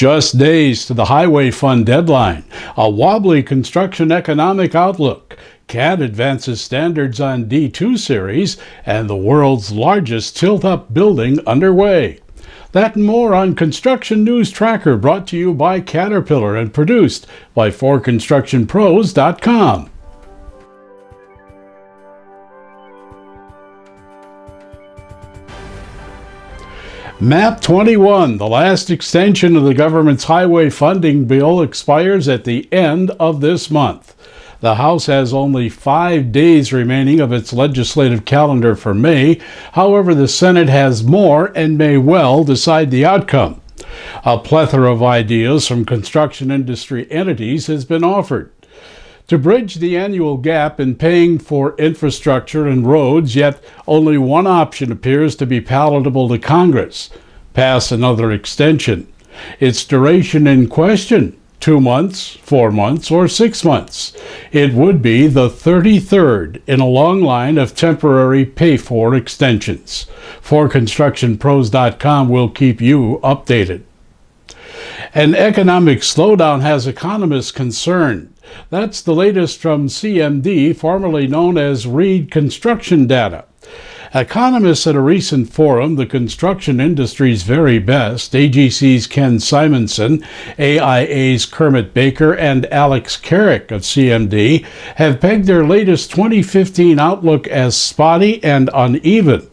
Just days to the Highway Fund deadline, a wobbly construction economic outlook, CAT advances standards on D2 series, and the world's largest tilt-up building underway. That and more on Construction News Tracker, brought to you by Caterpillar and produced by 4constructionpros.com. MAP 21, the last extension of the government's highway funding bill, expires at the end of this month. The House has only 5 days remaining of its legislative calendar for May. However, the Senate has more and may well decide the outcome. A plethora of ideas from construction industry entities has been offered to bridge the annual gap in paying for infrastructure and roads, yet only one option appears to be palatable to Congress: pass another extension. Its duration in question: 2 months, 4 months, or 6 months. It would be the 33rd in a long line of temporary pay-for extensions. 4constructionpros.com will keep you updated. An economic slowdown has economists concerned. That's the latest from CMD, formerly known as Reed Construction Data. Economists at a recent forum, the construction industry's very best, AGC's Ken Simonson, AIA's Kermit Baker, and Alex Carrick of CMD, have pegged their latest 2015 outlook as spotty and uneven.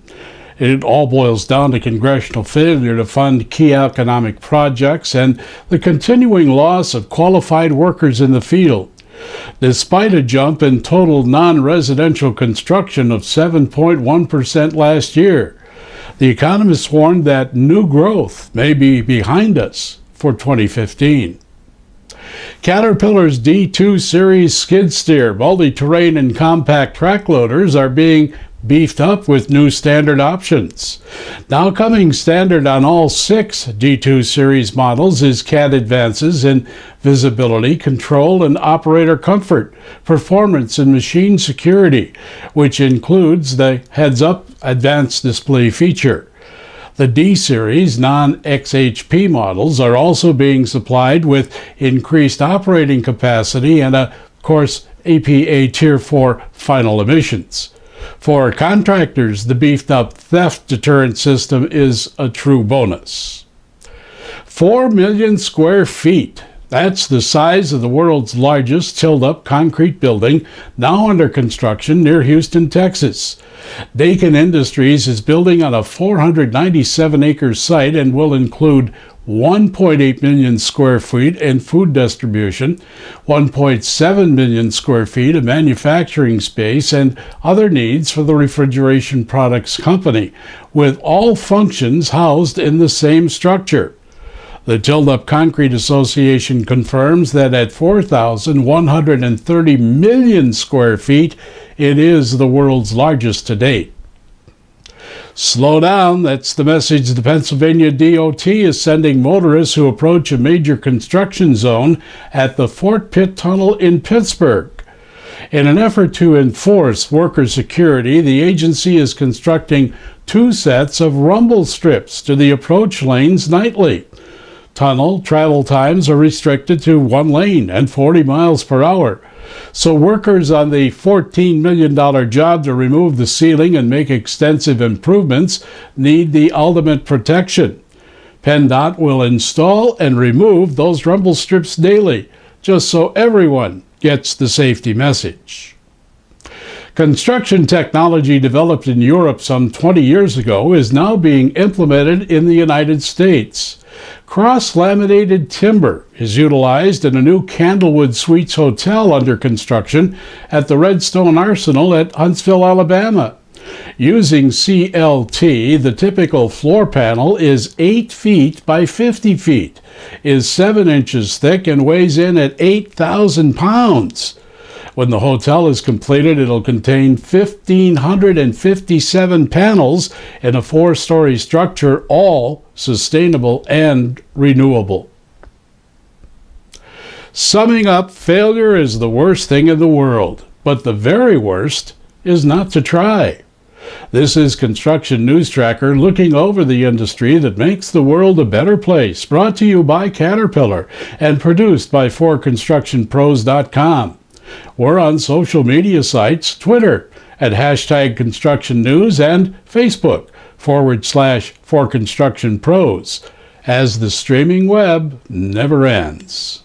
It all boils down to congressional failure to fund key economic projects and the continuing loss of qualified workers in the field. Despite a jump in total non-residential construction of 7.1% last year, the economists warned that new growth may be behind us for 2015. Caterpillar's D2 series skid steer, multi-terrain, and compact track loaders are being beefed up with new standard options. Now coming standard on all 6 D2 series models is CAT advances in visibility, control, and operator comfort, performance, and machine security, which includes the heads-up advanced display feature. The D-Series non-XHP models are also being supplied with increased operating capacity and, of course, EPA Tier 4 final emissions. For contractors, the beefed-up theft deterrent system is a true bonus. 4 million square feet. That's the size of the world's largest tilt-up concrete building, now under construction near Houston, Texas. Daikin Industries is building on a 497-acre site and will include 1.8 million square feet in food distribution, 1.7 million square feet of manufacturing space, and other needs for the refrigeration products company, with all functions housed in the same structure. The Tilt-Up Concrete Association confirms that at 4,130 million square feet, it is the world's largest to date. Slow down, that's the message the Pennsylvania DOT is sending motorists who approach a major construction zone at the Fort Pitt Tunnel in Pittsburgh. In an effort to enforce worker security, the agency is constructing 2 sets of rumble strips to the approach lanes nightly. Tunnel travel times are restricted to 1 lane and 40 miles per hour. So workers on the $14 million job to remove the ceiling and make extensive improvements need the ultimate protection. PennDOT will install and remove those rumble strips daily, just so everyone gets the safety message. Construction technology developed in Europe some 20 years ago is now being implemented in the United States. Cross-laminated timber is utilized in a new Candlewood Suites hotel under construction at the Redstone Arsenal at Huntsville, Alabama. Using CLT, the typical floor panel is 8 feet by 50 feet, is 7 inches thick, and weighs in at 8,000 pounds. When the hotel is completed, it'll contain 1,557 panels in a 4-story structure, all sustainable and renewable. Summing up, failure is the worst thing in the world, but the very worst is not to try. This is Construction News Tracker, looking over the industry that makes the world a better place. Brought to you by Caterpillar and produced by 4constructionpros.com. We're on social media sites, Twitter at #ConstructionNews and Facebook /4constructionpros, as the streaming web never ends.